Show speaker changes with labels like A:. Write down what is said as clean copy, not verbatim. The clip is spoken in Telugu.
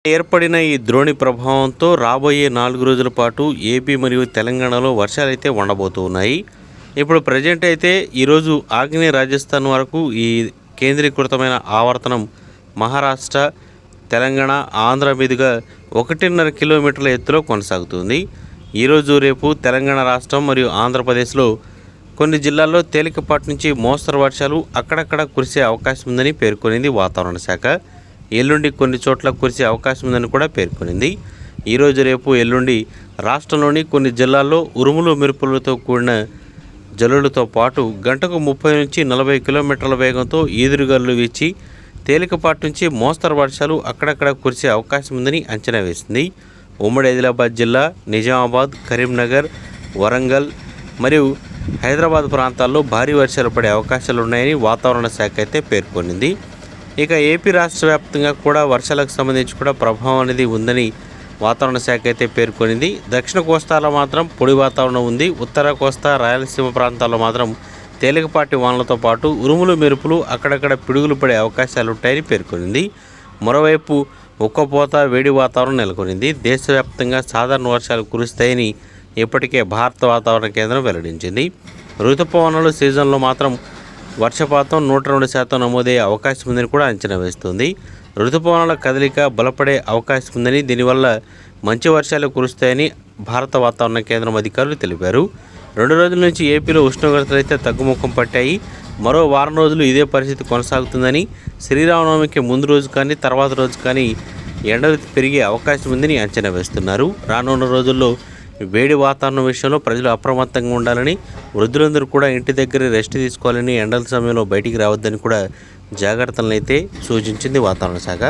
A: ఏర్పడిన ఈ ద్రోణి ప్రభావంతో రాబోయే 4 రోజుల పాటు ఏపీ మరియు తెలంగాణలో వర్షాలైతే ఉండబోతున్నాయి. ఇప్పుడు ప్రజెంట్ అయితే ఈరోజు ఆగ్నేయ రాజస్థాన్ వరకు ఈ కేంద్రీకృతమైన ఆవర్తనం మహారాష్ట్ర, తెలంగాణ, ఆంధ్ర మీదుగా 1.5 కిలోమీటర్ల ఎత్తులో కొనసాగుతుంది. ఈరోజు రేపు తెలంగాణ రాష్ట్రం మరియు ఆంధ్రప్రదేశ్లో కొన్ని జిల్లాల్లో తేలికపాటి నుంచి మోస్తరు వర్షాలు అక్కడక్కడ కురిసే అవకాశం ఉందని పేర్కొనింది వాతావరణ శాఖ. ఎల్లుండి కొన్ని చోట్ల కురిసే అవకాశం ఉందని కూడా పేర్కొనింది. ఈరోజు రేపు ఎల్లుండి రాష్ట్రంలోని కొన్ని జిల్లాల్లో ఉరుములు మెరుపులతో కూడిన జల్లులతో పాటు గంటకు 30 నుంచి 40 కిలోమీటర్ల వేగంతో ఈదురుగాలులు వీచి తేలికపాటి నుంచి మోస్తరు వర్షాలు అక్కడక్కడ కురిసే అవకాశం ఉందని అంచనా వేసింది. ఉమ్మడి ఆదిలాబాద్ జిల్లా, నిజామాబాద్, కరీంనగర్, వరంగల్ మరియు హైదరాబాద్ ప్రాంతాల్లో భారీ వర్షాలు పడే అవకాశాలు ఉన్నాయని వాతావరణ శాఖ అయితే పేర్కొనింది. ఇక ఏపీ రాష్ట్ర వ్యాప్తంగా కూడా వర్షాలకు సంబంధించి కూడా ప్రభావం అనేది ఉందని వాతావరణ శాఖ అయితే పేర్కొనింది. దక్షిణ కోస్తాలో మాత్రం పొడి వాతావరణం ఉంది. ఉత్తర కోస్తా, రాయలసీమ ప్రాంతాల్లో మాత్రం తేలికపాటి వానలతో పాటు ఉరుములు మెరుపులు అక్కడక్కడ పిడుగులు పడే అవకాశాలు ఉంటాయని పేర్కొనింది. మరోవైపు ఉక్కపోత, వేడి వాతావరణం నెలకొనింది. దేశవ్యాప్తంగా సాధారణ వర్షాలు కురుస్తాయని ఇప్పటికే భారత వాతావరణ కేంద్రం వెల్లడించింది. ఋతుపవనాలు సీజన్లో మాత్రం వర్షపాతం 102% నమోదయ్యే అవకాశం ఉందని కూడా అంచనా వేస్తుంది. ఋతుపవనాల కదలిక బలపడే అవకాశం ఉందని, దీనివల్ల మంచి వర్షాలు కురుస్తాయని భారత వాతావరణ కేంద్రం అధికారులు తెలిపారు. 2 రోజుల నుంచి ఏపీలో ఉష్ణోగ్రతలు అయితే తగ్గుముఖం పట్టాయి. మరో వారం రోజులు ఇదే పరిస్థితి కొనసాగుతుందని, శ్రీరామనవమికి ముందు రోజు కానీ తర్వాత రోజు కానీ ఎండలు పెరిగే అవకాశం ఉందని అంచనా వేస్తున్నారు. రానున్న రోజుల్లో వేడి వాతావరణం విషయంలో ప్రజలు అప్రమత్తంగా ఉండాలని, వృద్ధులందరూ కూడా ఇంటి దగ్గర రెస్ట్ తీసుకోవాలని, ఎండల సమయంలో బయటికి రావద్దని కూడా జాగ్రత్తలను అయితే సూచించింది వాతావరణ శాఖ.